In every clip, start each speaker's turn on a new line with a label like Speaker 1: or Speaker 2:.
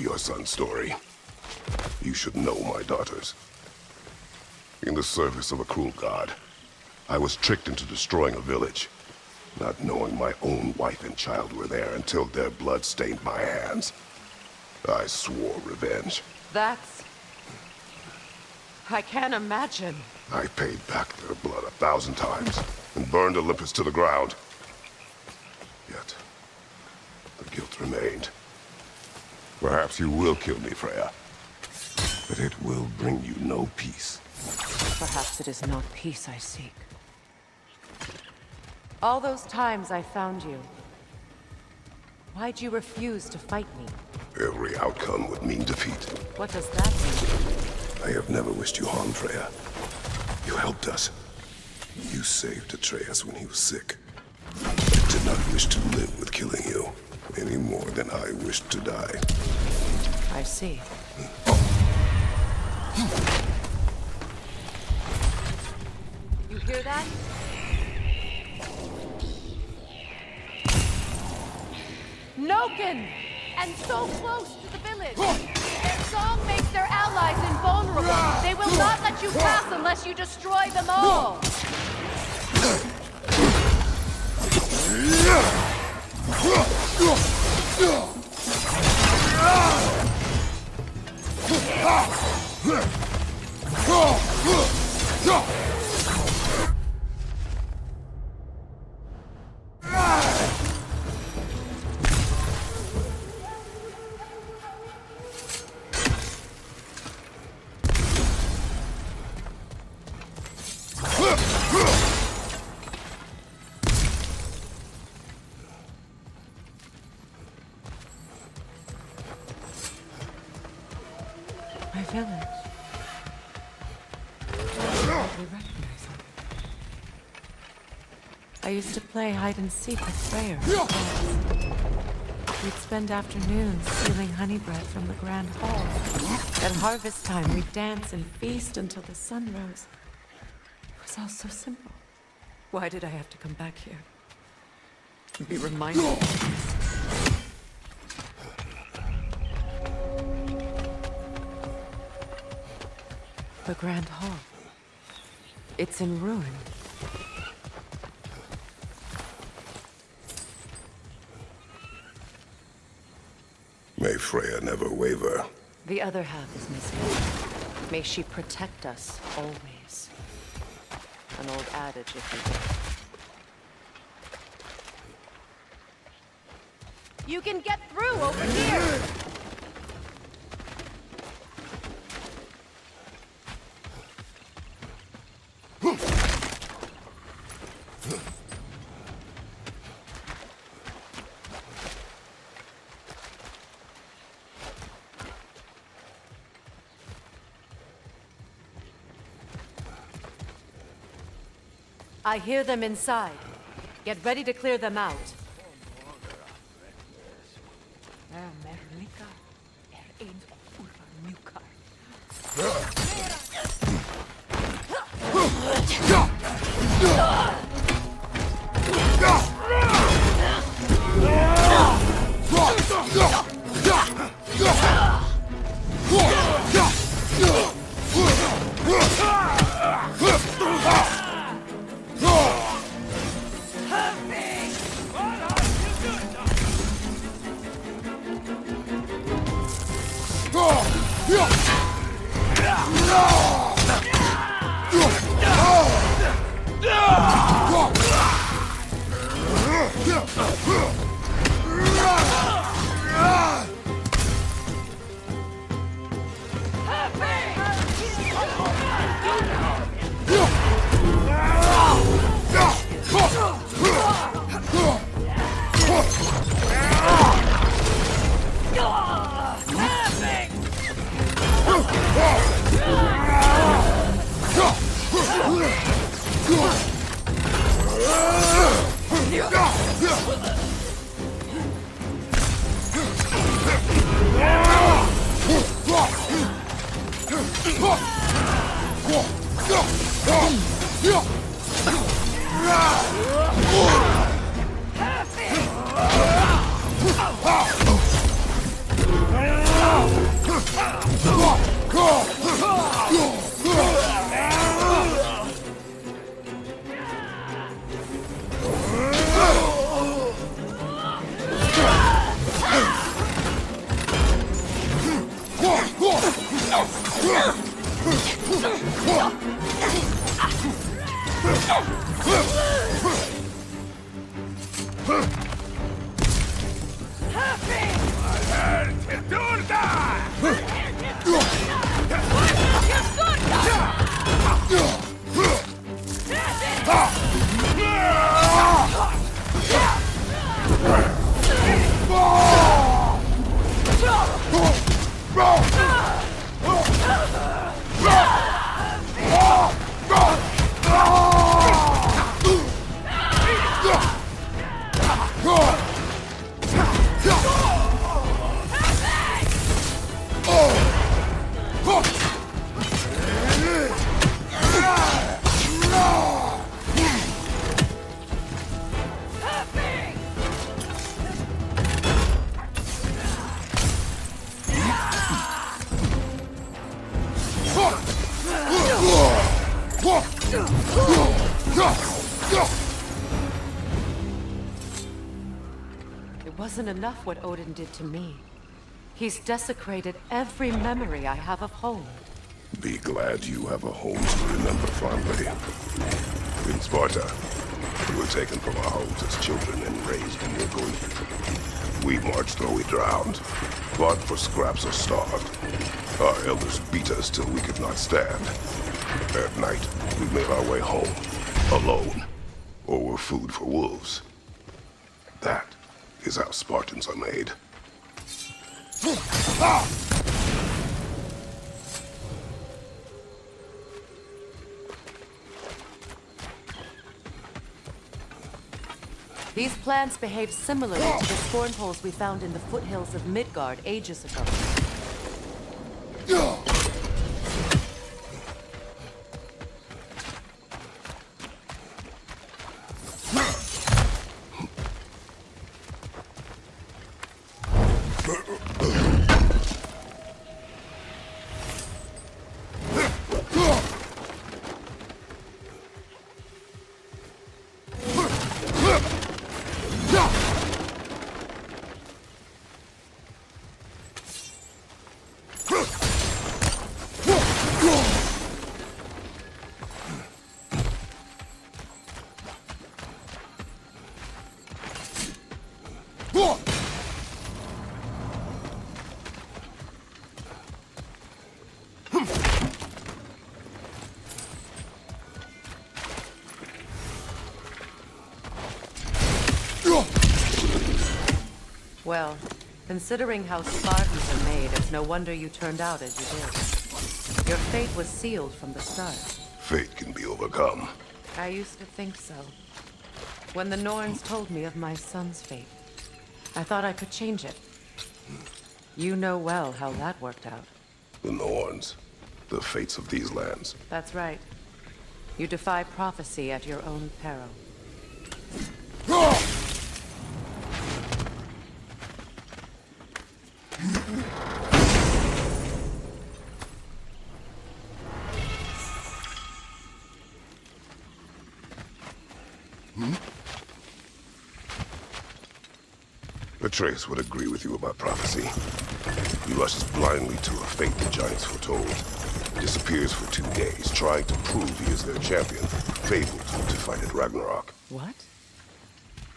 Speaker 1: your son's story. You should know my daughters. In the service of a cruel god, I was tricked into destroying a village, not knowing my own wife and child were there until their blood stained my hands. I swore revenge.
Speaker 2: I can't imagine.
Speaker 1: I paid back their blood 1,000 times and burned Olympus to the ground. Yet, the guilt remained. Perhaps you will kill me, Freya. But it will bring you no peace.
Speaker 2: Perhaps it is not peace I seek. All those times I found you, why'd you refuse to fight me?
Speaker 1: Every outcome would mean defeat.
Speaker 2: What does that mean?
Speaker 1: I have never wished you harm, Freya. You helped us. You saved Atreus when he was sick. I did not wish to live with killing you, any more than I wished to die.
Speaker 2: I see. You hear that? Noken! And so close to the village! Their song makes their allies invulnerable! They will not let you pass unless you destroy them all! My village. I hardly recognize it. I used to play hide and seek with Freya. We'd spend afternoons stealing honey bread from the Grand Hall. At harvest time, we'd dance and feast until the sun rose. It was all so simple. Why did I have to come back here? To be reminded of this? The Grand Hall. It's in ruin.
Speaker 1: May Freya never waver.
Speaker 2: The other half is missing. May she protect us always. An old adage, if you will. You can get through over here! I hear them inside. Get ready to clear them out. It wasn't enough what Odin did to me. He's desecrated every memory I have of home.
Speaker 1: Be glad you have a home to remember fondly. In Sparta, we were taken from our homes as children and raised in your grief. We marched though we drowned, fought for scraps or starved. Our elders beat us till we could not stand. At night, we made our way home, alone, or were food for wolves. That is how Spartans are made.
Speaker 2: These plants behave similarly to the scorn holes we found in the foothills of Midgard ages ago. Well, considering how Spartans are made, it's no wonder you turned out as you did. Your fate was sealed from the start.
Speaker 1: Fate can be overcome.
Speaker 2: I used to think so. When the Norns told me of my son's fate, I thought I could change it. You know well how that worked out.
Speaker 1: The Norns, the fates of these lands.
Speaker 2: That's right. You defy prophecy at your own peril.
Speaker 1: Atreus would agree with you about prophecy. He rushes blindly to a fate the giants foretold. Disappears for 2 days, trying to prove he is their champion, fabled to fight at Ragnarok.
Speaker 2: What?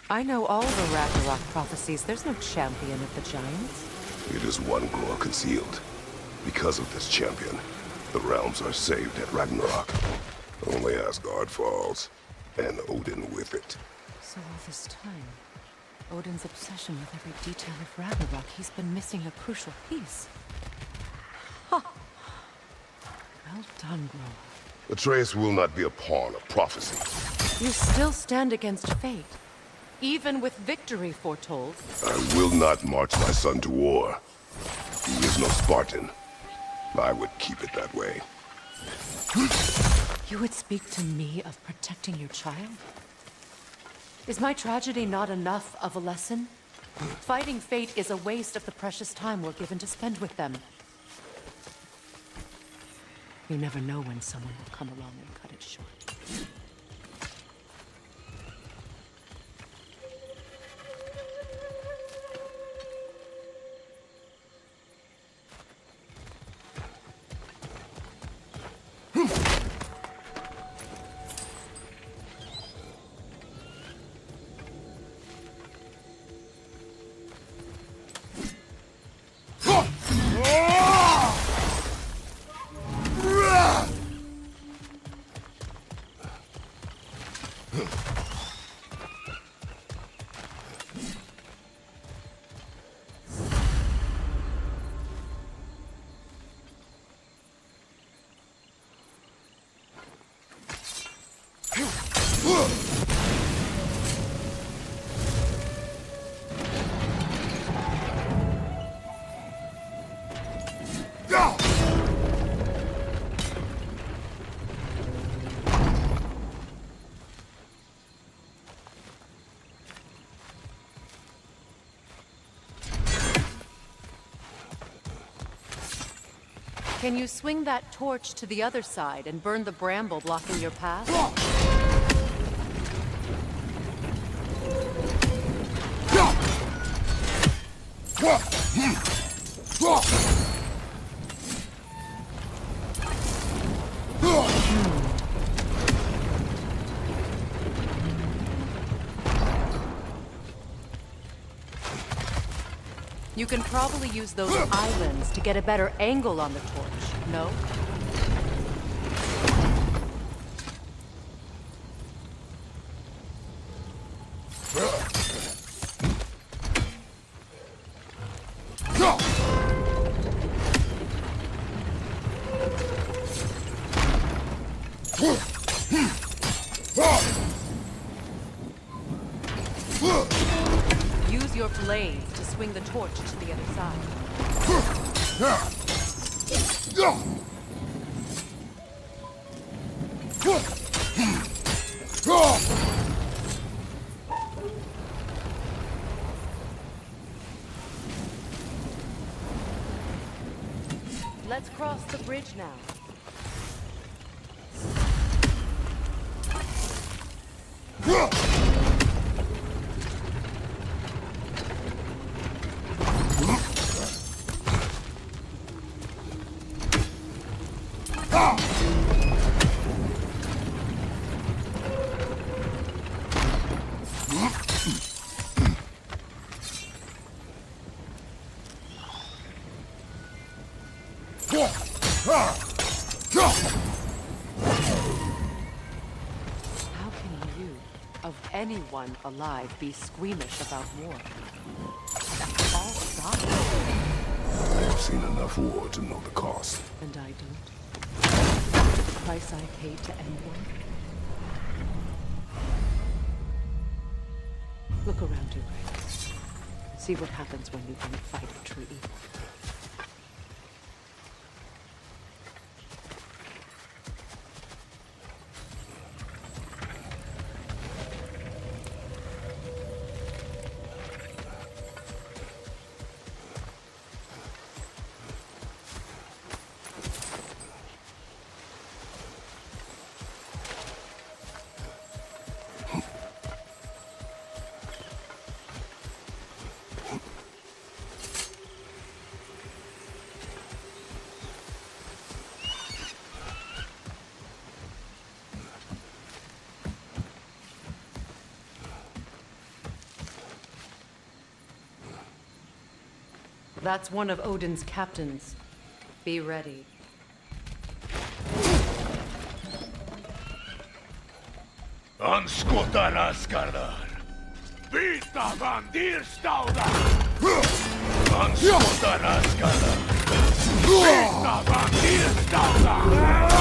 Speaker 2: I know all the Ragnarok prophecies. There's no champion of the giants.
Speaker 1: It is one grow concealed. Because of this champion, the realms are saved at Ragnarok. Only Asgard falls, and Odin with it.
Speaker 2: So all this time, Odin's obsession with every detail of Ragnarok, he's been missing a crucial piece. Ha! Well done, Groa.
Speaker 1: Atreus will not be a pawn of prophecy.
Speaker 2: You still stand against fate, even with victory foretold.
Speaker 1: I will not march my son to war. He is no Spartan. I would keep it that way.
Speaker 2: You would speak to me of protecting your child? Is my tragedy not enough of a lesson? Fighting fate is a waste of the precious time we're given to spend with them. You never know when someone will come along and cut it short. Can you swing that torch to the other side and burn the bramble blocking your path? You can probably use those islands to get a better angle on the torch, no? Use your blades to swing the torch to the other side. Let's cross the bridge now. How can you, of anyone alive, be squeamish about war? After all God.
Speaker 1: I've seen enough war to know the cost.
Speaker 2: And I don't. The price I paid to end one. Look around you, Greg. See what happens when you don't fight true evil. That's one of Odin's captains. Be ready.
Speaker 3: Anskotar askardar. Byta bandirstaudar. Anskotar askardar. Byta bandirstaudar.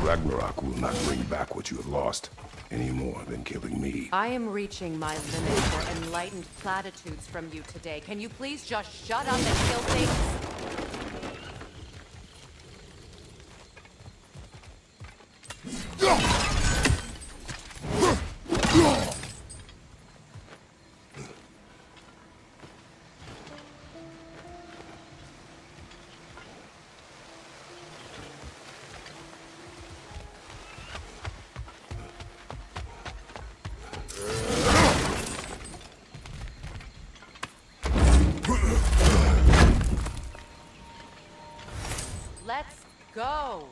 Speaker 1: Ragnarok will not bring back what you have lost, any more than killing me.
Speaker 2: I am reaching my limit for enlightened platitudes from you today. Can you please just shut up and kill things? Let's go!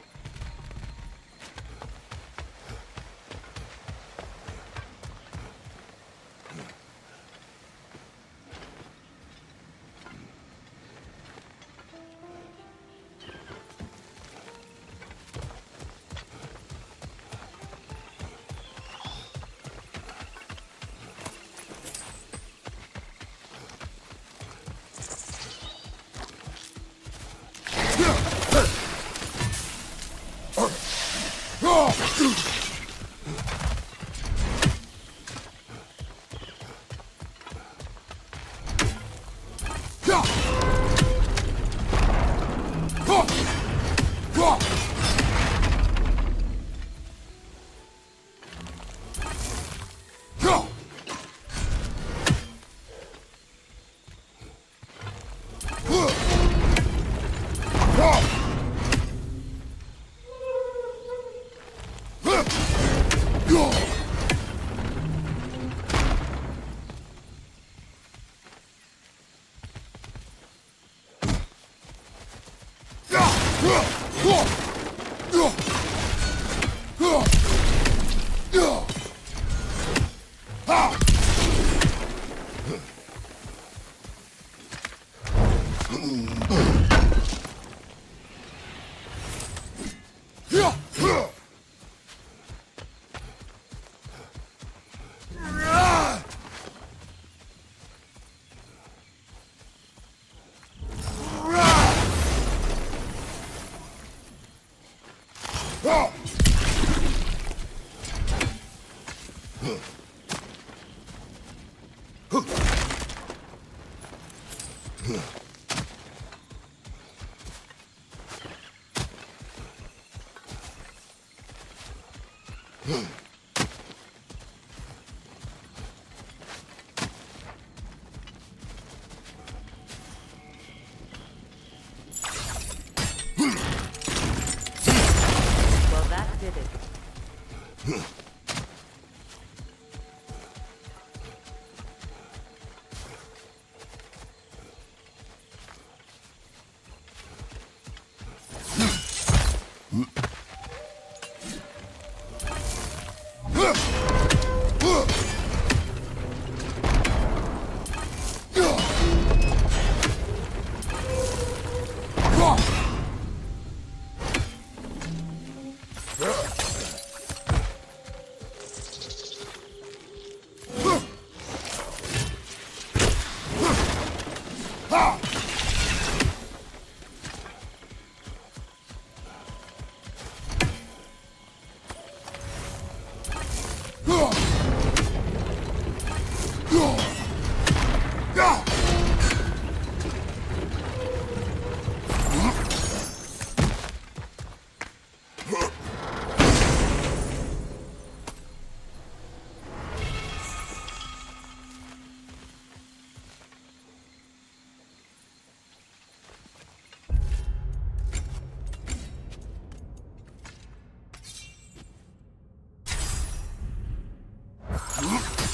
Speaker 2: Well, that did it.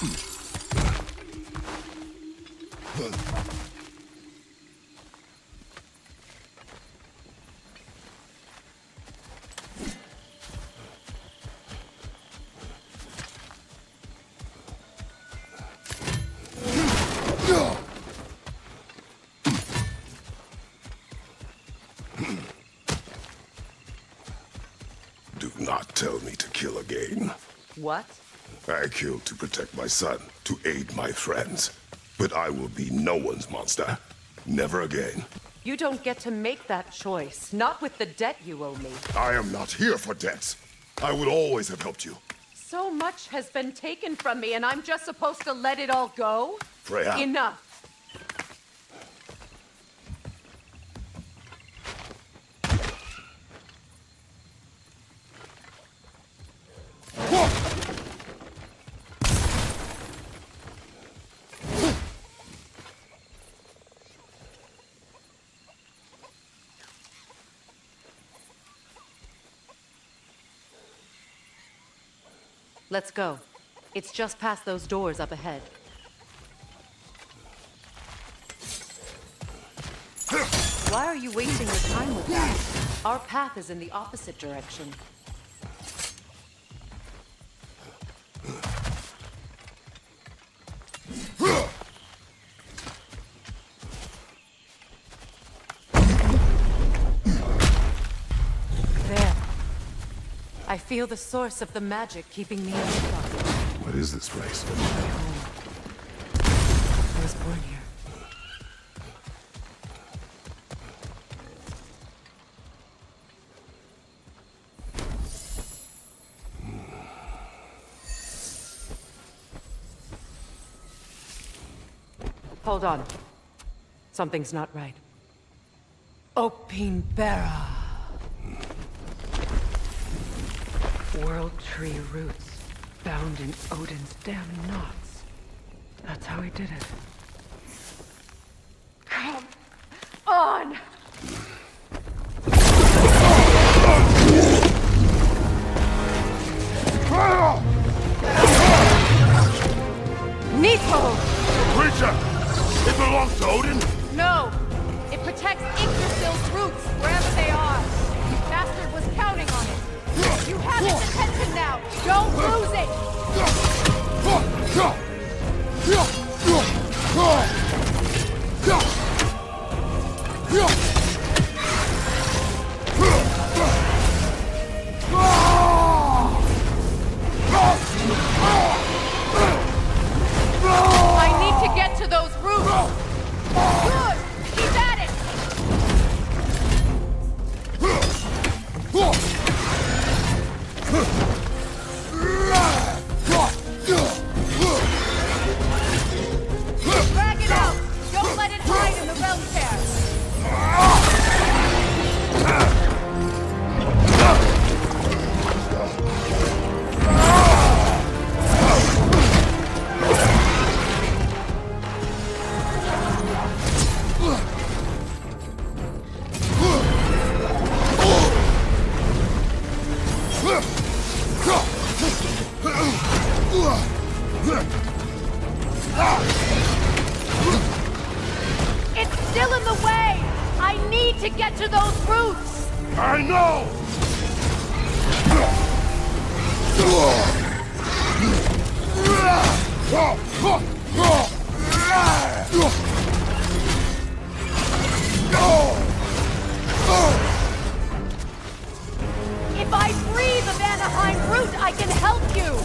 Speaker 1: Do not tell me to kill again.
Speaker 2: What?
Speaker 1: I killed to protect my son, to aid my friends. But I will be no one's monster. Never again.
Speaker 2: You don't get to make that choice. Not with the debt you owe me.
Speaker 1: I am not here for debts. I would always have helped you.
Speaker 2: So much has been taken from me, and I'm just supposed to let it all go?
Speaker 1: Freya.
Speaker 2: Enough. Let's go. It's just past those doors up ahead. Why are you wasting your time with that? Our path is in the opposite direction. There. I feel the source of the magic keeping me in the dark.
Speaker 1: What is this place?
Speaker 2: My home. I was born here. Hold on. Something's not right. Opine Bara. World tree roots bound in Odin's damn knots. That's how he did it. Come on! Nico!
Speaker 3: Creature! It belongs to Odin?
Speaker 2: No! It protects Yggdrasil's roots wherever they are. Bastard was counting on it. You have its attention now! Don't lose it! I need to get to those roots! Good! Keep at it! Drag it out! Don't let it hide in the realm tear! It's still in the way! I need to get to those roots!
Speaker 3: I know!
Speaker 2: If I free the Vanaheim root, I can help you!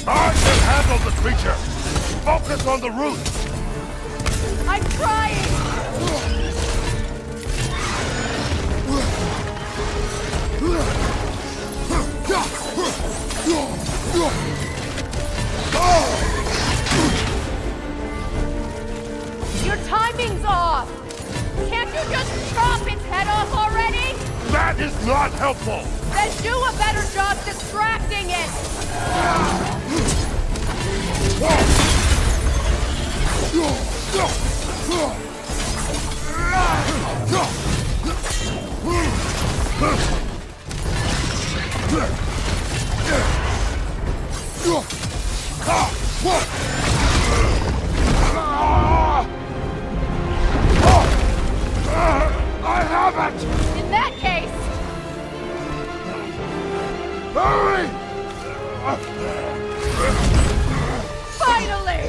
Speaker 3: I can handle the creature! Focus on the root!
Speaker 2: I'm trying! Your timing's off! Can't you just chop its head off already?
Speaker 3: That is not helpful!
Speaker 2: Then do a better job distracting it!
Speaker 3: Hurry!
Speaker 2: Finally!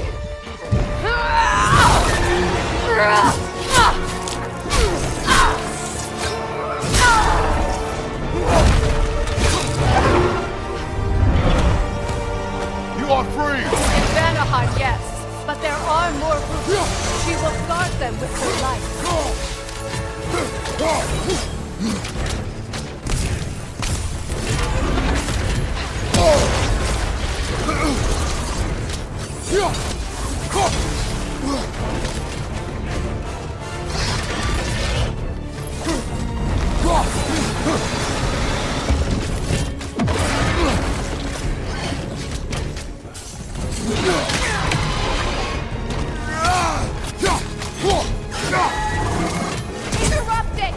Speaker 3: You are free!
Speaker 2: In Vanaheim, yes. But there are more groups. She will guard them with her life. Interrupt it!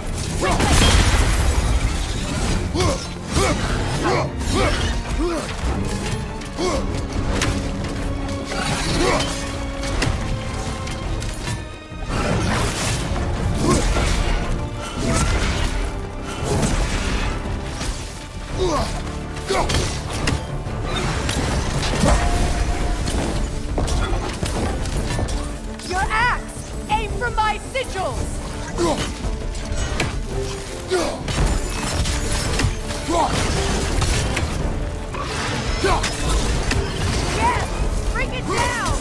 Speaker 2: Your axe! Aim for my sigils! Yes! Bring it down!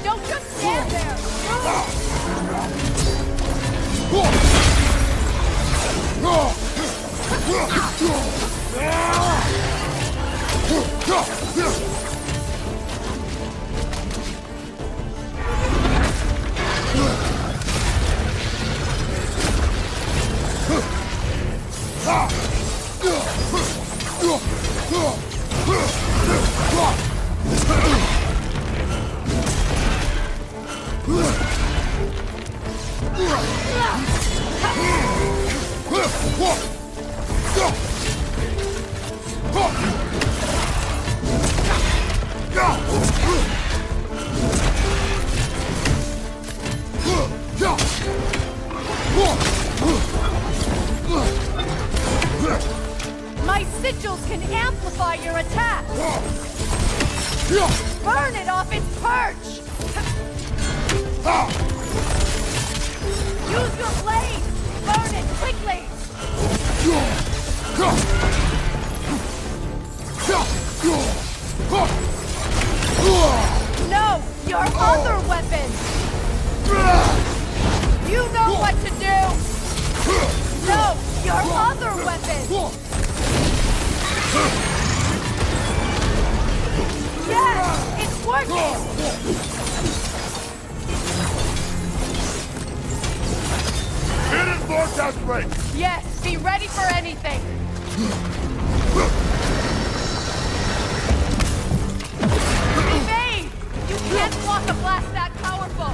Speaker 2: Don't just stand there! My sigils can amplify your attack! Burn it off its perch! Use your blade! Burn it quickly! No! Your other weapon! You know what to do! No! Your other weapon! Yes! It's working!
Speaker 3: Hidden vortex break!
Speaker 2: Yes! Be ready for anything! Evade! You can't block a blast that powerful!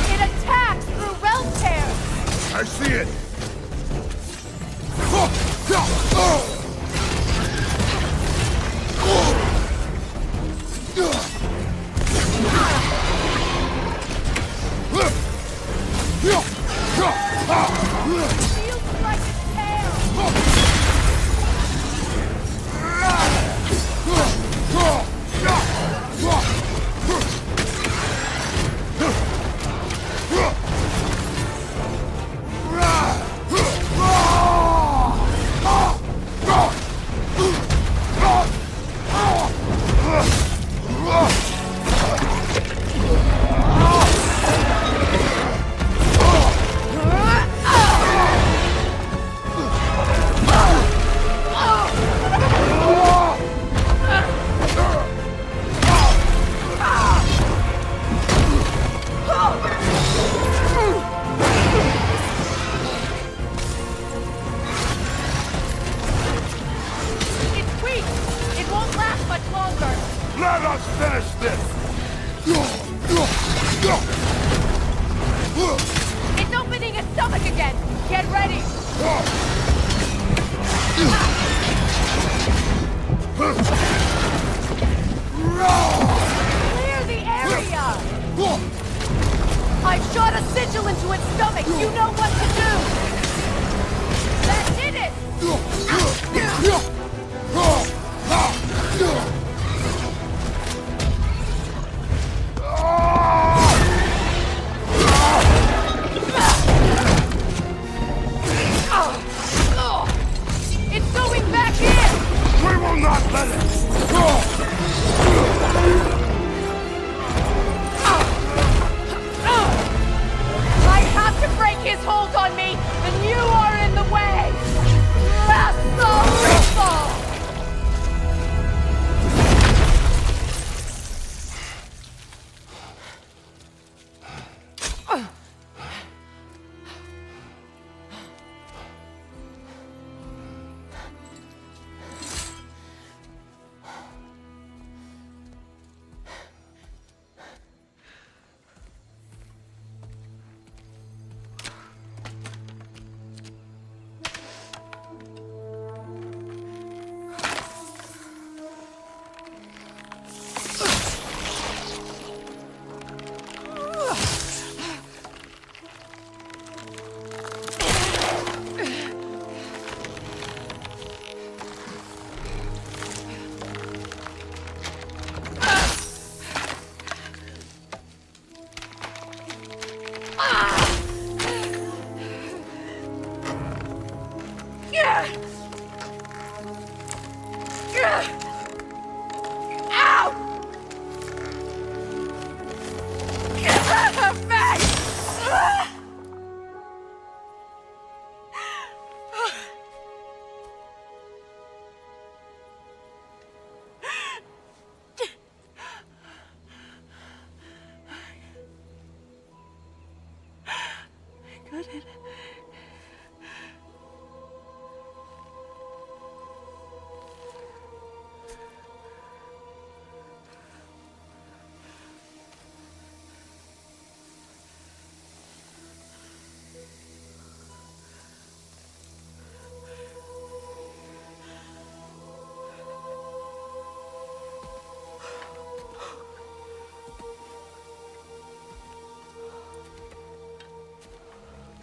Speaker 2: It attacks through realm tears!
Speaker 3: I see it! Let us finish this!
Speaker 4: It's opening its stomach again! Get ready! Clear the area! I shot a sigil into its stomach! You know what to do! That did it! It's going back in!
Speaker 3: We will not let it!
Speaker 4: I have to break his hold on me, and you are in the way! Wrestle Ripple!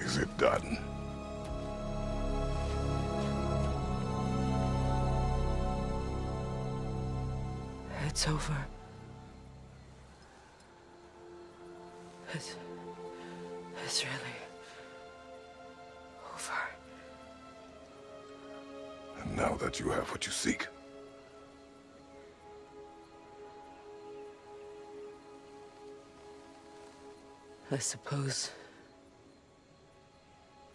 Speaker 1: Is it done?
Speaker 2: It's over. It's really over.
Speaker 1: And now that you have what you seek,
Speaker 2: I suppose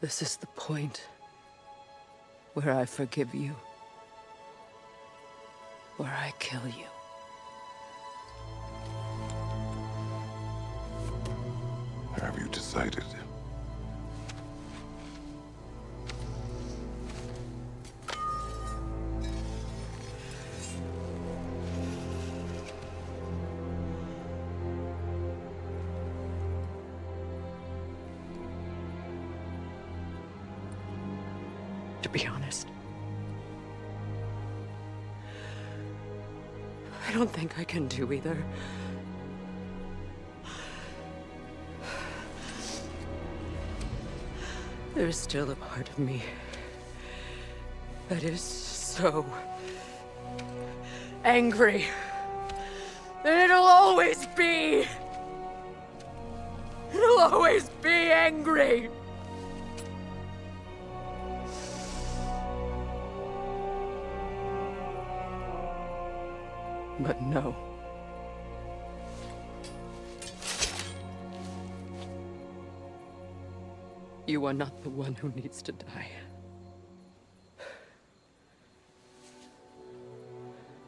Speaker 2: this is the point where I forgive you, where I kill you.
Speaker 1: have you decided?
Speaker 2: To be honest, I don't think I can do either. There's still a part of me that is so angry. And it'll always be. It'll always be angry. But no. You are not the one who needs to die.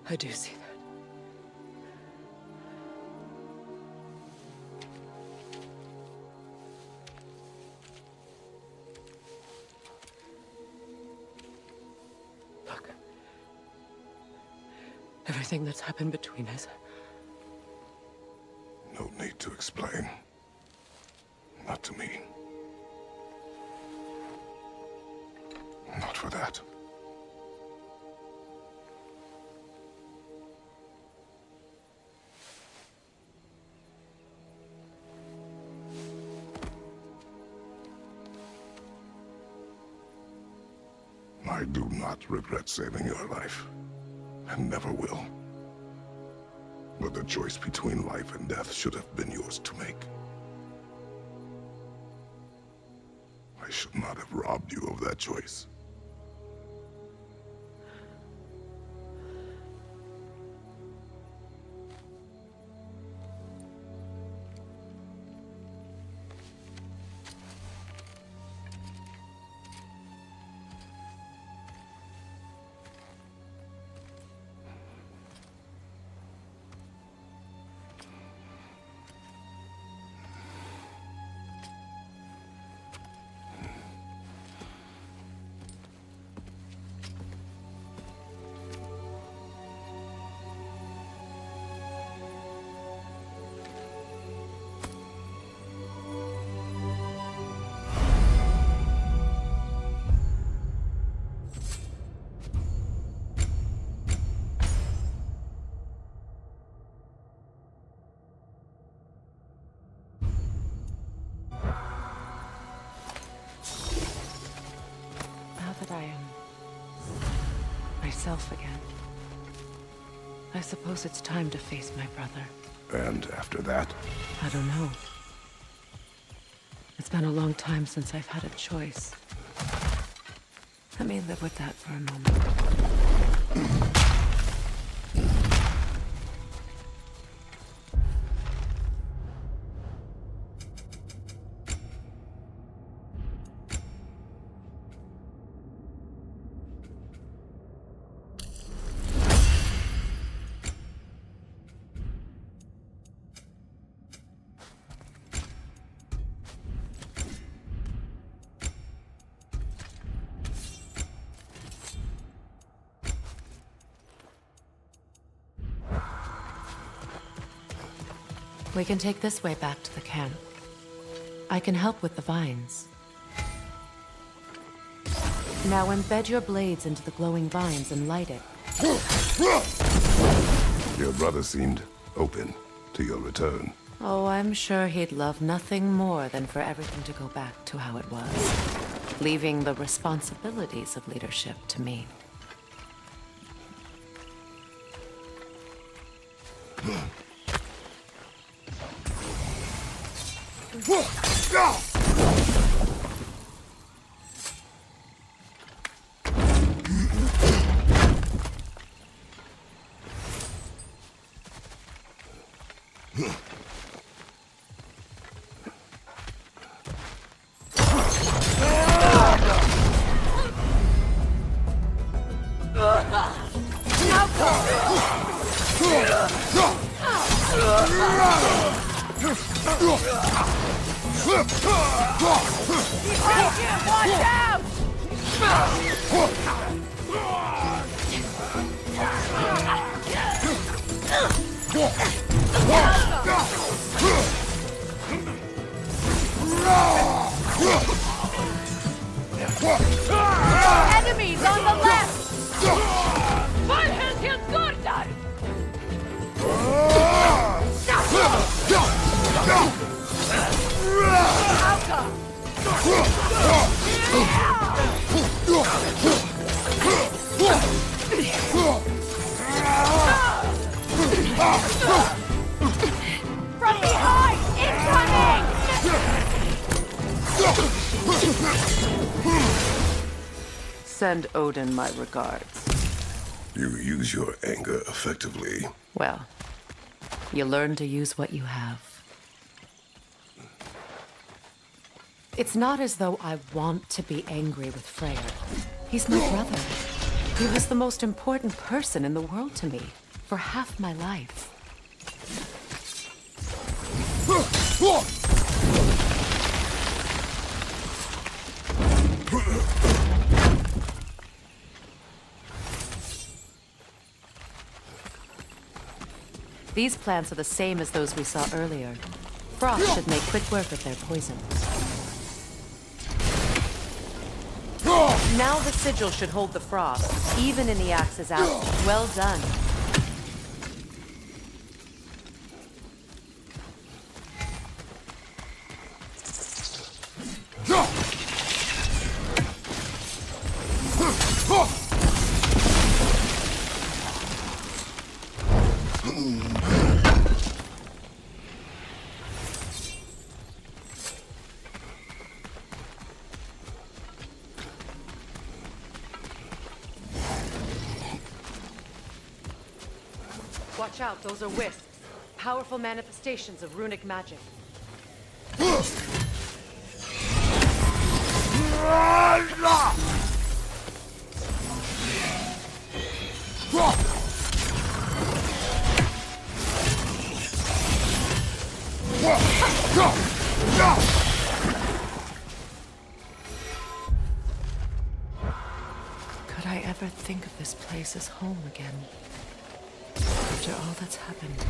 Speaker 2: I do see that. Look. Everything that's happened between us.
Speaker 1: No need to explain. Not to me. Not for that. I do not regret saving your life, and never will. But the choice between life and death should have been yours to make. I should not have robbed you of that choice.
Speaker 2: I am myself again. I suppose it's time to face my brother.
Speaker 1: And after that?
Speaker 2: I don't know. It's been a long time since I've had a choice. Let me live with that for a moment. We can take this way back to the camp. I can help with the vines. Now embed your blades into the glowing vines and light it.
Speaker 1: Your brother seemed open to your return.
Speaker 2: Oh, I'm sure he'd love nothing more than for everything to go back to how it was, leaving the responsibilities of leadership to me.
Speaker 4: Watch out! Enemies on the left! Varhelm till Gordar! From behind! Incoming!
Speaker 2: Send Odin my regards.
Speaker 1: You use your anger effectively.
Speaker 2: Well, you learn to use what you have. It's not as though I want to be angry with Freyr. He's my brother. He was the most important person in the world to me for half my life. These plants are the same as those we saw earlier. Frost should make quick work of their poison. Now the sigil should hold the frost, even in the axe's absence. Well done. Watch out, those are wisps. Powerful manifestations of runic magic. Could I ever think of this place as home again? After all that's happened.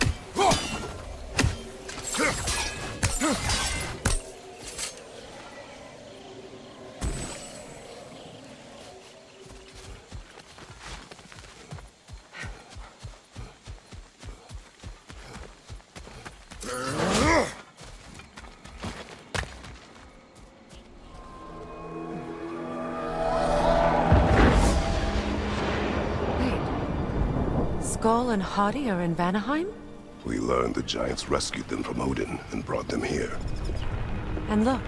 Speaker 2: Skoll and Hadi are in Vanaheim?
Speaker 1: We learned the giants rescued them from Odin and brought them here.
Speaker 2: And look,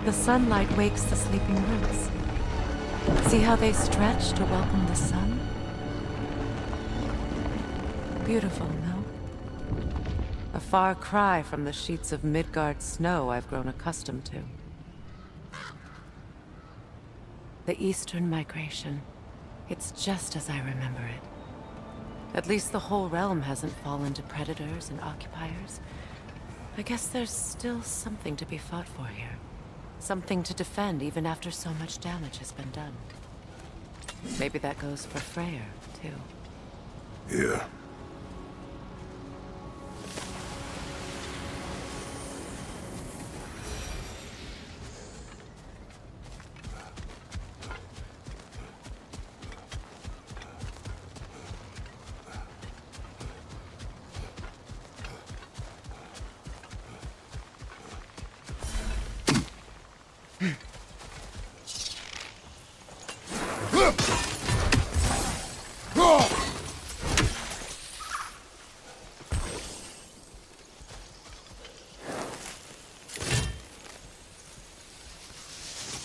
Speaker 2: the sunlight wakes the sleeping roots. See how they stretch to welcome the sun? Beautiful, no? A far cry from the sheets of Midgard snow I've grown accustomed to. The Eastern Migration. It's just as I remember it. At least the whole realm hasn't fallen to predators and occupiers. I guess there's still something to be fought for here. Something to defend even after so much damage has been done. Maybe that goes for Freyr, too.
Speaker 1: Yeah.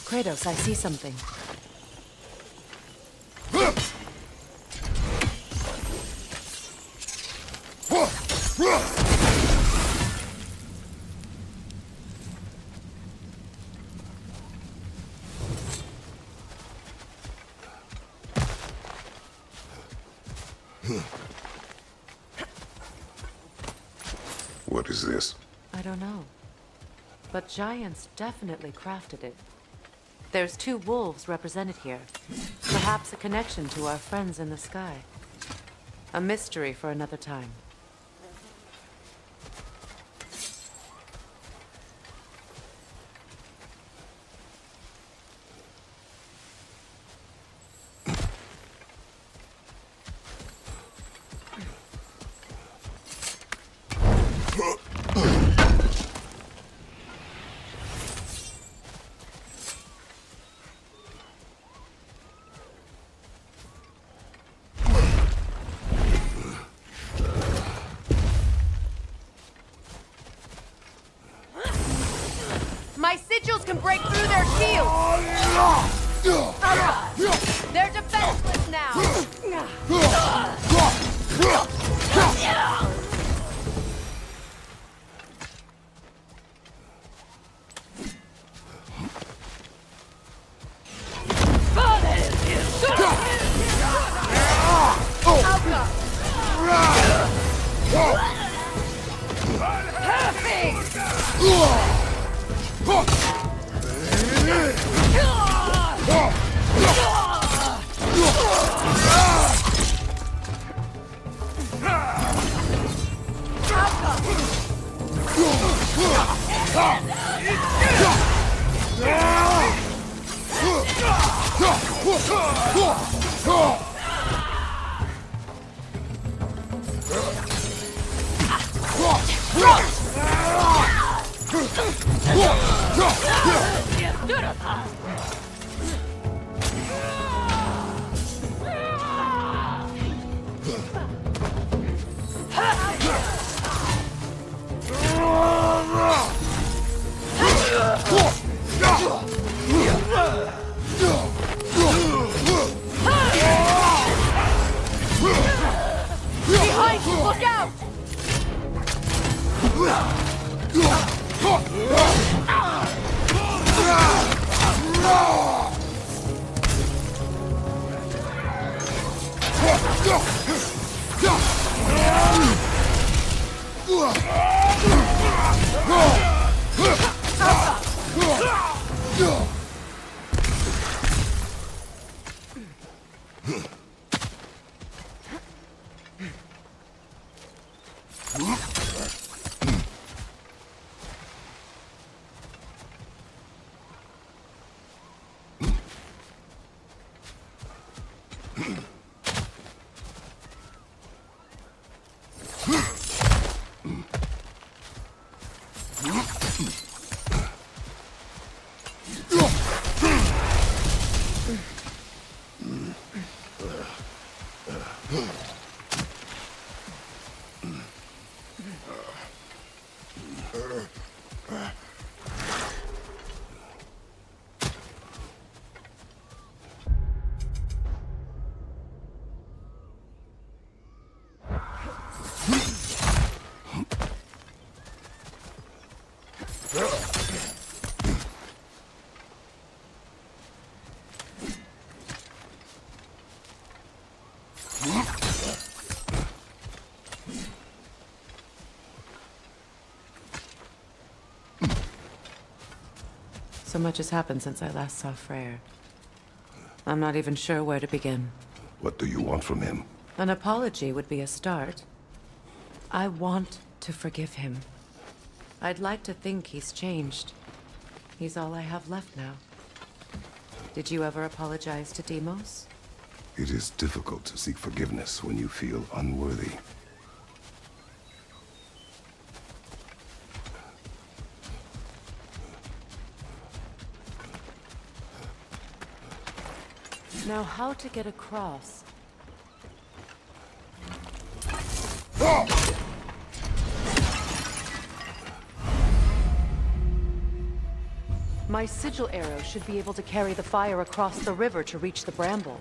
Speaker 2: Kratos, I see something.
Speaker 1: What is this?
Speaker 2: I don't know. But giants definitely crafted it. There's 2 wolves represented here. Perhaps a connection to our friends in the sky. A mystery for another time.
Speaker 4: My sigils can break through their shields! They're defenseless now! Look out!
Speaker 2: So much has happened since I last saw Freyr. I'm not even sure where to begin.
Speaker 1: What do you want from him?
Speaker 2: An apology would be a start. I want to forgive him. I'd like to think he's changed. He's all I have left now. Did you ever apologize to Deimos?
Speaker 1: It is difficult to seek forgiveness when you feel unworthy.
Speaker 2: Now, how to get across? My sigil arrow should be able to carry the fire across the river to reach the bramble.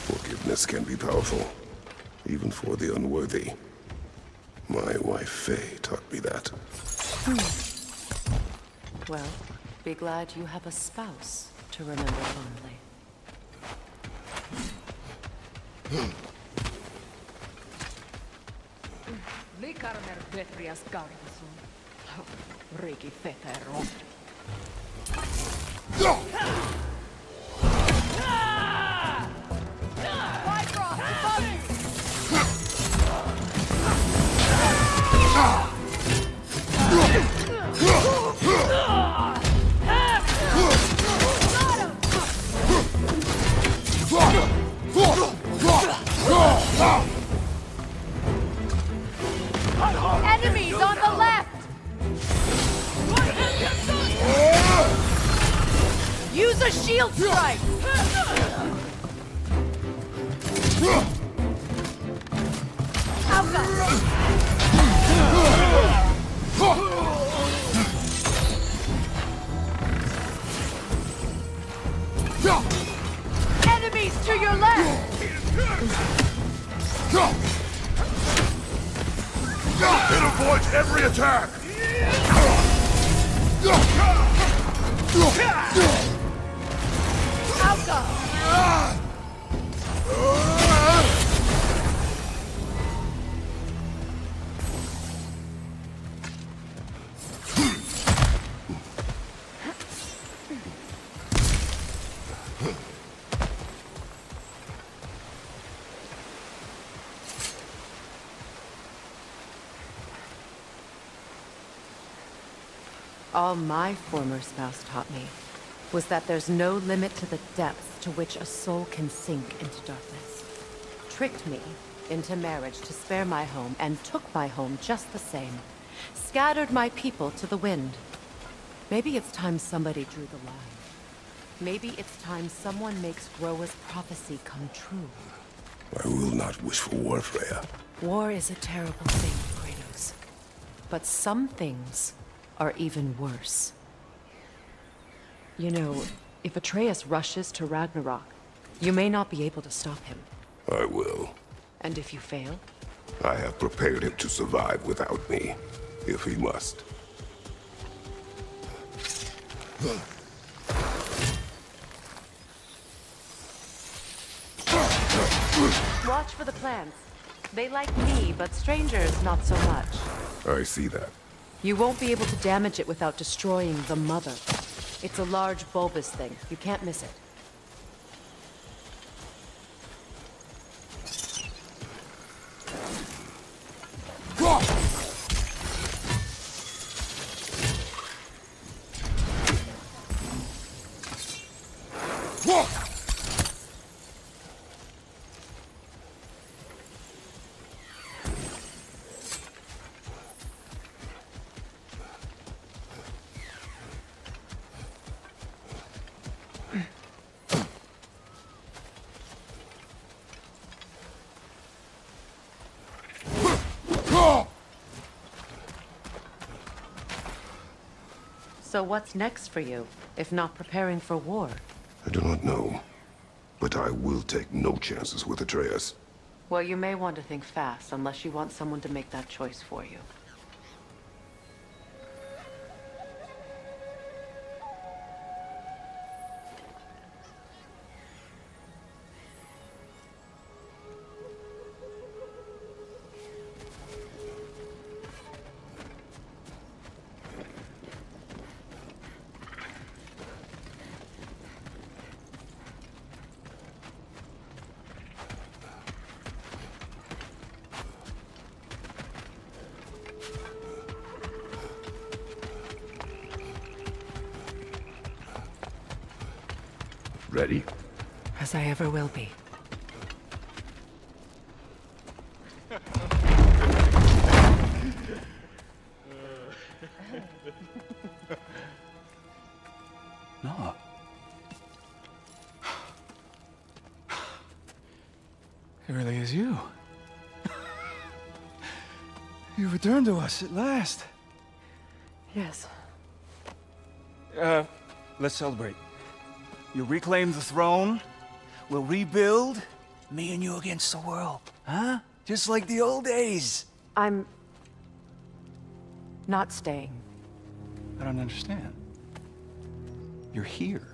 Speaker 1: Forgiveness can be powerful, even for the unworthy. My wife Faye taught me that.
Speaker 2: Well, be glad you have a spouse to remember fondly.
Speaker 4: Likarmer Petrias Gargason. Riki Fetero. Enemies on the left! Use a shield strike! Enemies to your left!
Speaker 3: It avoids every attack!
Speaker 2: All my former spouse taught me was that there's no limit to the depths to which a soul can sink into darkness. Tricked me into marriage to spare my home, and took my home just the same. Scattered my people to the wind. Maybe it's time somebody drew the line. Maybe it's time someone makes Groa's prophecy come true.
Speaker 1: I will not wish for war, Freya.
Speaker 2: War is a terrible thing, Kratos. But some things are even worse. You know, if Atreus rushes to Ragnarok, you may not be able to stop him.
Speaker 1: I will.
Speaker 2: And if you fail?
Speaker 1: I have prepared him to survive without me, if he must.
Speaker 2: Watch for the plants. They like me, but strangers not so much.
Speaker 1: I see that.
Speaker 2: You won't be able to damage it without destroying the mother. It's a large bulbous thing. You can't miss it. So what's next for you, if not preparing for war?
Speaker 1: I do not know, but I will take no chances with Atreus.
Speaker 2: Well, you may want to think fast, unless you want someone to make that choice for you.
Speaker 1: Ready?
Speaker 2: As I ever will be.
Speaker 3: No. It really is you. You returned to us at last.
Speaker 2: Yes.
Speaker 3: Let's celebrate. You reclaim the throne, we'll rebuild, me and you against the world, huh? Just like the old days.
Speaker 2: I'm... not staying.
Speaker 3: I don't understand. You're here.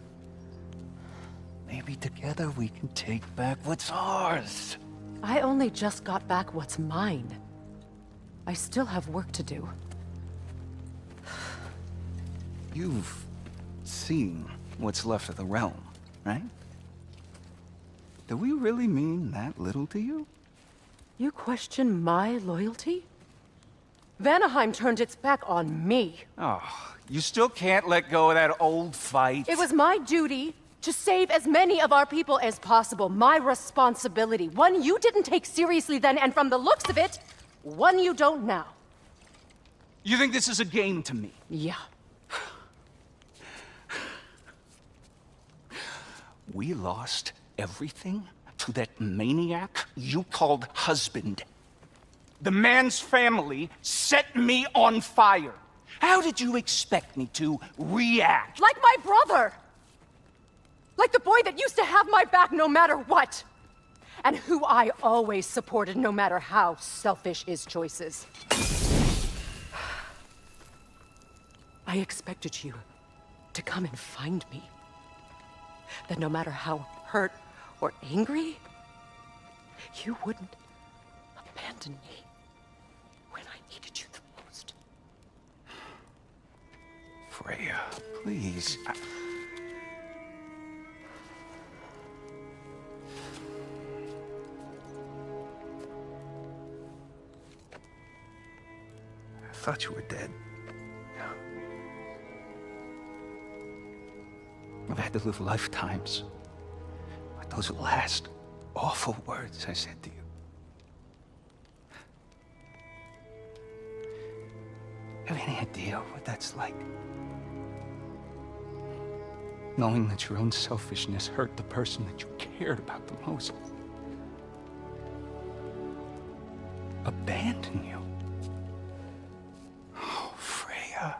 Speaker 3: Maybe together we can take back what's ours.
Speaker 2: I only just got back what's mine. I still have work to do.
Speaker 3: You've seen what's left of the realm, right? Do we really mean that little to you?
Speaker 2: You question my loyalty? Vanaheim turned its back on me.
Speaker 3: Oh, you still can't let go of that old fight?
Speaker 2: It was my duty to save as many of our people as possible. My responsibility. One you didn't take seriously then, and from the looks of it, one you don't now.
Speaker 3: You think this is a game to me?
Speaker 2: Yeah.
Speaker 3: We lost everything to that maniac you called husband. The man's family set me on fire. How did you expect me to react?
Speaker 2: Like my brother! Like the boy that used to have my back no matter what! And who I always supported no matter how selfish his choices. I expected you to come and find me. That no matter how hurt or angry, you wouldn't abandon me when I needed you the most.
Speaker 3: Freya, please. I thought you were dead. had to live lifetimes with those last awful words I said to you. Have any idea what that's like? Knowing that your own selfishness hurt the person that you cared about the most. Abandon you. Oh, Freya.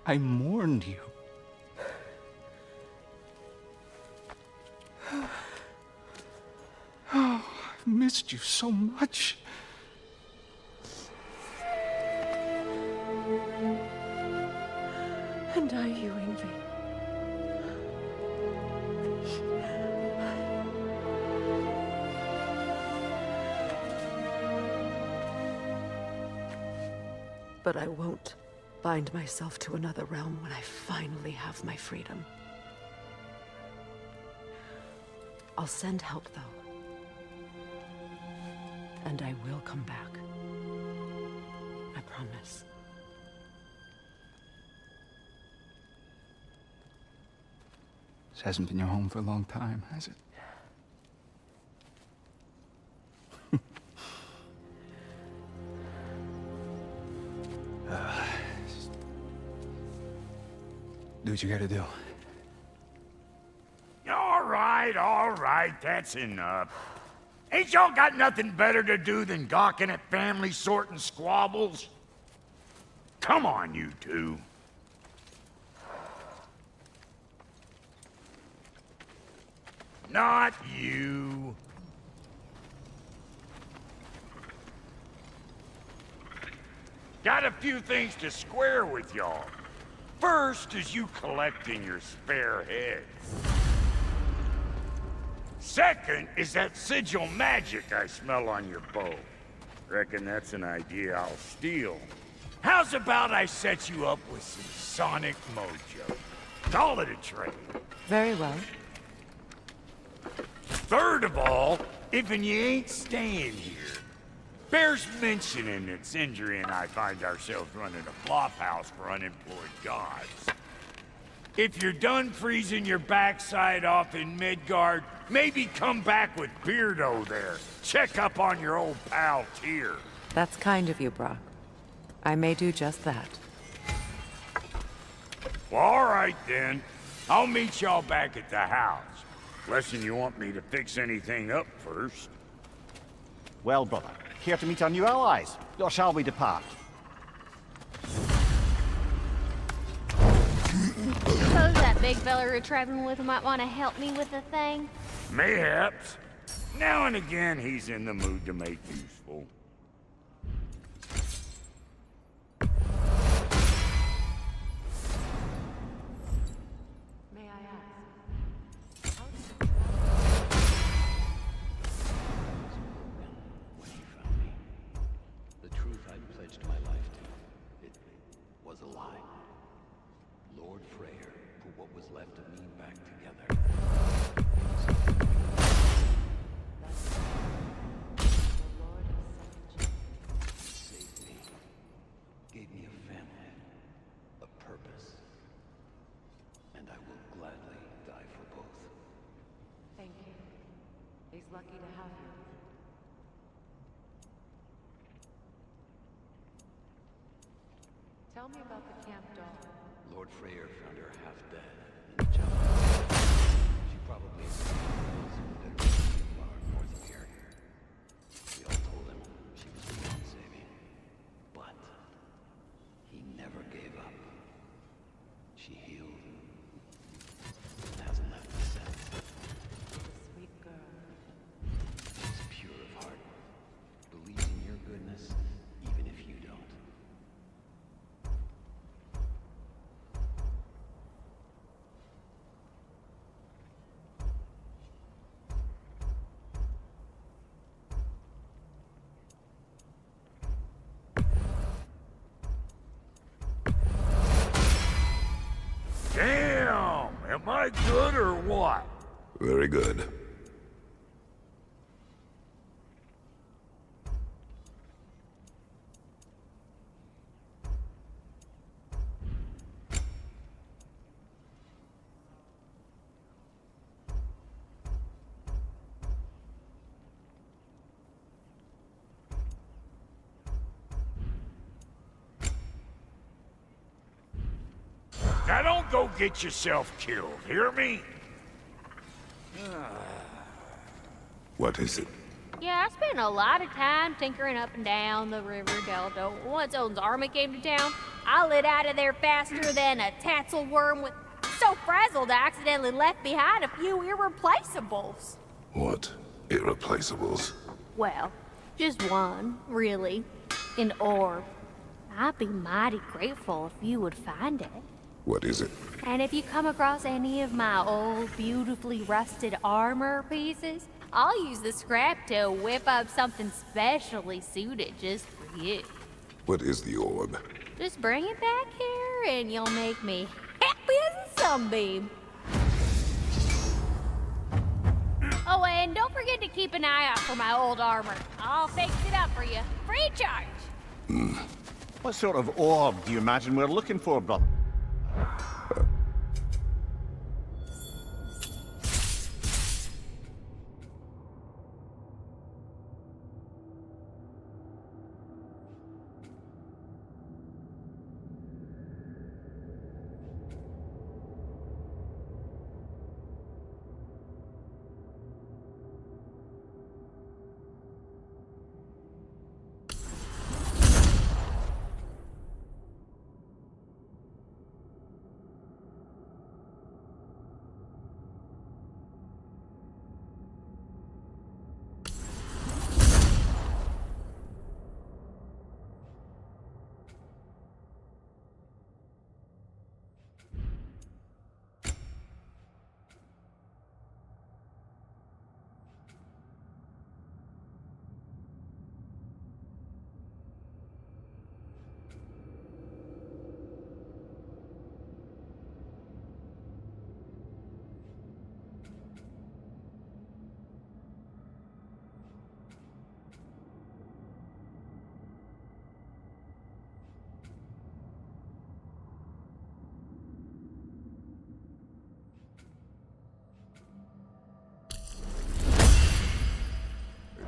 Speaker 3: I mourned you. Oh, I've missed you so much.
Speaker 2: And are you, Ingvi? But I won't bind myself to another realm when I finally have my freedom. I'll send help, though. And I will come back. I promise.
Speaker 3: This hasn't been your home for a long time, has it? Do what you gotta do.
Speaker 5: All right, that's enough. Ain't y'all got nothing better to do than gawking at family sorting squabbles? Come on, you two. Not you. Got a few things to square with y'all. First is you collecting your spare heads. Second is that sigil magic I smell on your bow. Reckon that's an idea I'll steal. How's about I set you up with some sonic mojo? Call it a trade.
Speaker 2: Very well.
Speaker 5: Third of all, if you ain't staying here, bears mentioning that Sindri and I find ourselves running a flop house for unemployed gods. If you're done freezing your backside off in Midgard, maybe come back with Beardo there. Check up on your old pal Tyr.
Speaker 2: That's kind of you, Brock. I may do just that.
Speaker 5: Well, all right then. I'll meet y'all back at the house. Unless you want me to fix anything up first.
Speaker 6: Well, brother, here to meet our new allies, or shall we depart?
Speaker 7: Suppose that big fella we're traveling with might want to help me with a thing?
Speaker 5: Mayhaps. Now and again, he's in the mood to make useful.
Speaker 2: May I ask? How did
Speaker 8: When he found me, the truth I'd pledged my life to, it was a lie. Lord Freyr put what was left of me back together. Saved me. Gave me a family. A purpose. And I will gladly die for both.
Speaker 2: Thank you. He's lucky to have you. Tell me about the camp dog.
Speaker 8: Lord Freyr found her half dead in the jungle. She probably escaped those who lived far north of here. We all told him she was beyond saving. But he never gave up. She healed and hasn't left me since.
Speaker 2: Sweet girl.
Speaker 8: She's pure of heart, believes in your goodness, even if you don't.
Speaker 5: Damn! Am I good or what?
Speaker 1: Very good.
Speaker 5: Now don't go get yourself killed, hear me?
Speaker 1: What is it?
Speaker 7: Yeah, I spent a lot of time tinkering up and down the river delta. Once Odin's army came to town, I lit out of there faster than a tassel worm with so frazzled I accidentally left behind a few irreplaceables.
Speaker 1: What irreplaceables?
Speaker 7: Well, just one, really. An orb. I'd be mighty grateful if you would find it.
Speaker 1: What is it?
Speaker 7: And if you come across any of my old, beautifully rusted armor pieces, I'll use the scrap to whip up something specially suited just for you.
Speaker 1: What is the orb?
Speaker 7: Just bring it back here and you'll make me happy as a sunbeam. Oh, and don't forget to keep an eye out for my old armor. I'll fix it up for you, free of charge.
Speaker 6: What sort of orb do you imagine we're looking for, brother?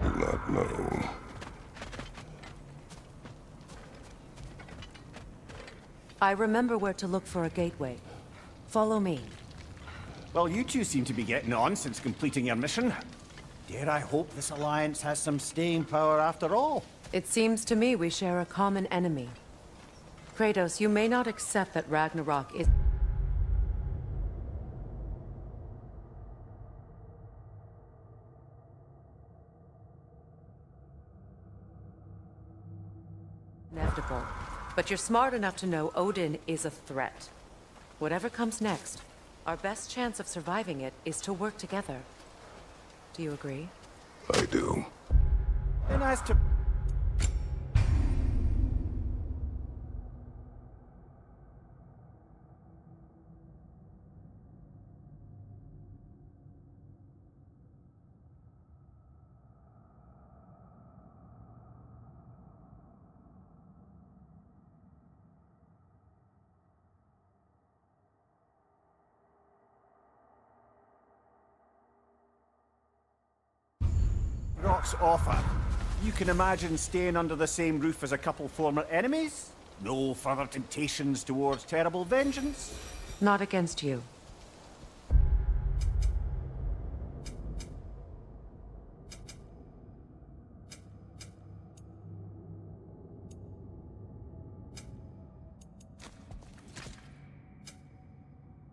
Speaker 1: I do not know.
Speaker 2: I remember where to look for a gateway. Follow me.
Speaker 6: Well, you two seem to be getting on since completing your mission. Dare I hope this alliance has some staying power after all?
Speaker 2: It seems to me we share a common enemy. Kratos, you may not accept that Ragnarok is inevitable, but you're smart enough to know Odin is a threat. Whatever comes next, our best chance of surviving it is to work together. Do you agree?
Speaker 1: I do.
Speaker 6: And as to... Rock's offer. You can imagine staying under the same roof as a couple former enemies? No further temptations towards terrible vengeance?
Speaker 2: Not against you.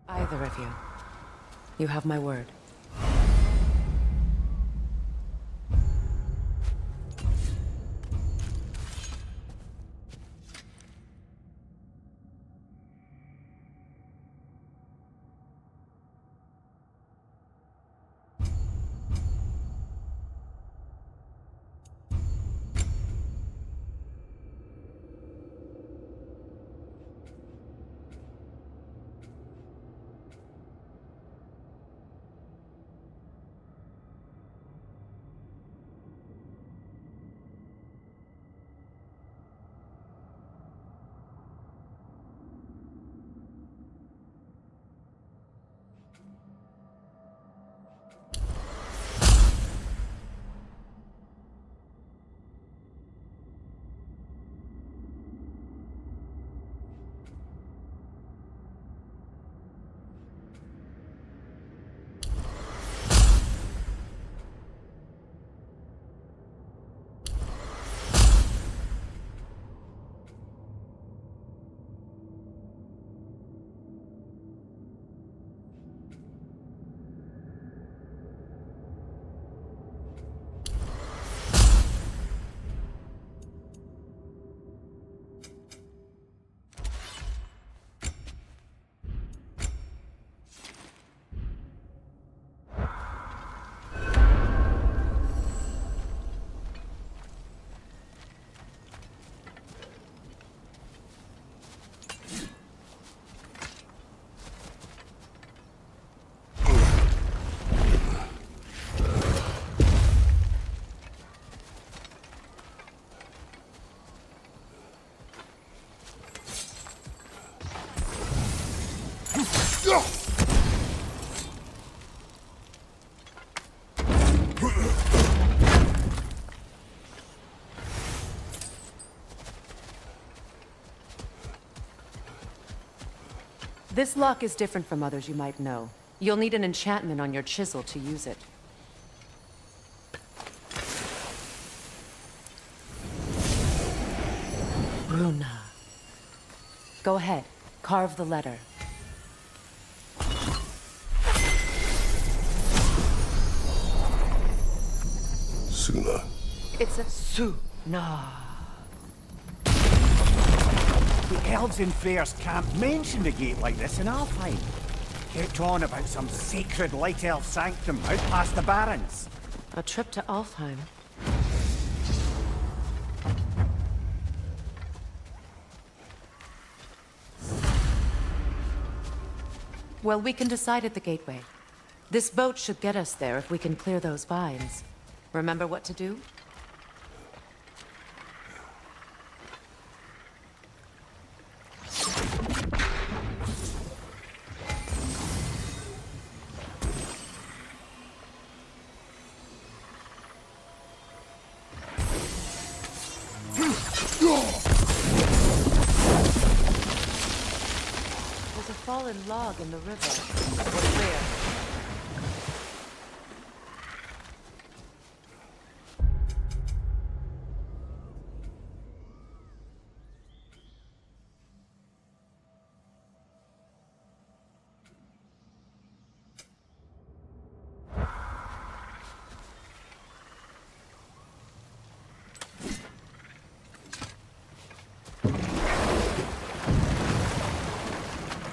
Speaker 2: Either of you. You have my word. This lock is different from others you might know. You'll need an enchantment on your chisel to use it. Bruna. Go ahead. Carve the letter.
Speaker 1: Suna.
Speaker 2: It's a Suna.
Speaker 6: The elves in Freyr's camp mentioned a gate like this in Alfheim. Kept on about some sacred light elf sanctum out past the barrens.
Speaker 2: A trip to Alfheim. Well, we can decide at the gateway. This boat should get us there if we can clear those vines. Remember what to do? There's a fallen log in the river. What's there?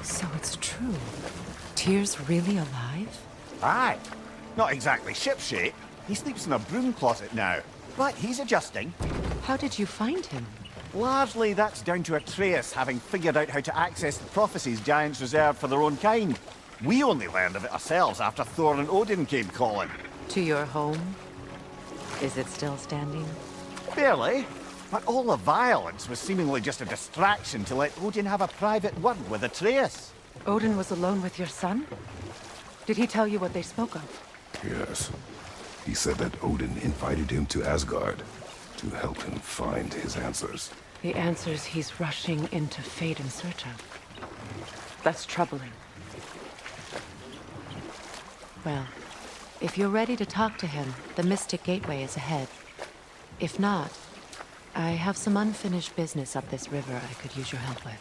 Speaker 2: So it's true. Tyr's really alive?
Speaker 6: Aye. Not exactly shipshape. He sleeps in a broom closet now. But he's adjusting.
Speaker 2: How did you find him?
Speaker 6: Largely, that's down to Atreus having figured out how to access the prophecies giants reserved for their own kind. We only learned of it ourselves after Thor and Odin came calling.
Speaker 2: To your home? Is it still standing?
Speaker 6: Barely. But all the violence was seemingly just a distraction to let Odin have a private word with Atreus.
Speaker 2: Odin was alone with your son? Did he tell you what they spoke of?
Speaker 1: Yes. He said that Odin invited him to Asgard to help him find his answers.
Speaker 2: The answers he's rushing into fate in search of. That's troubling. Well, if you're ready to talk to him, the Mystic Gateway is ahead. If not, I have some unfinished business up this river I could use your help with.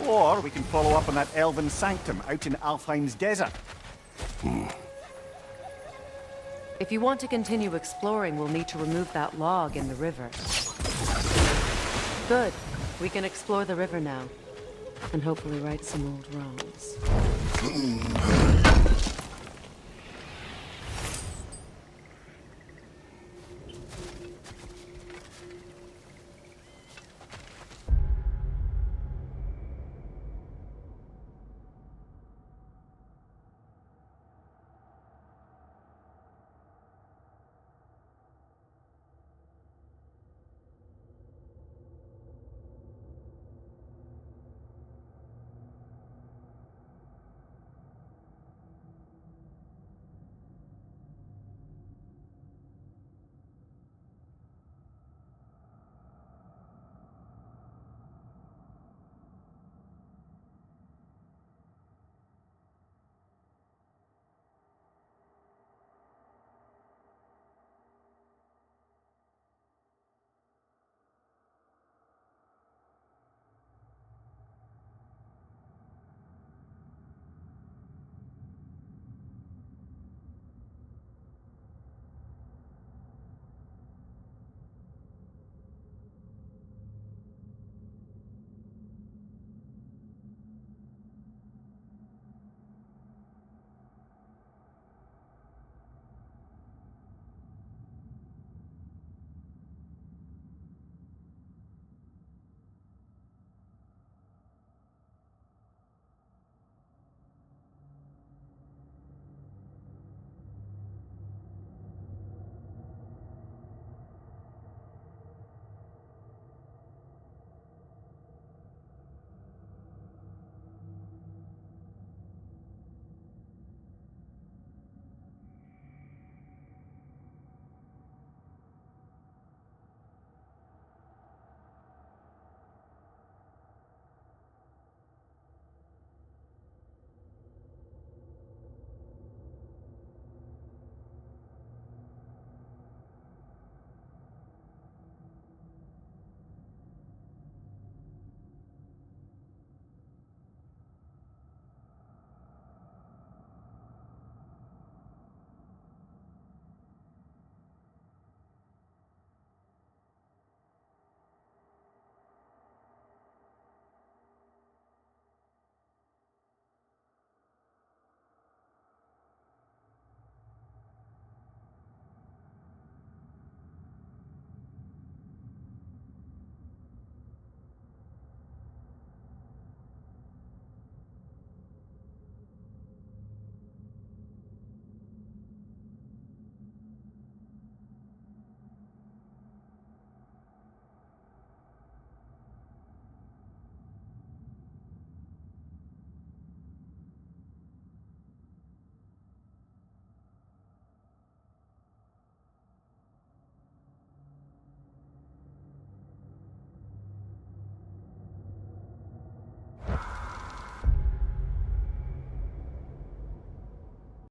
Speaker 6: Or we can follow up on that elven sanctum out in Alfheim's desert.
Speaker 2: If you want to continue exploring, we'll need to remove that log in the river. Good. We can explore the river now. And hopefully right some old wrongs.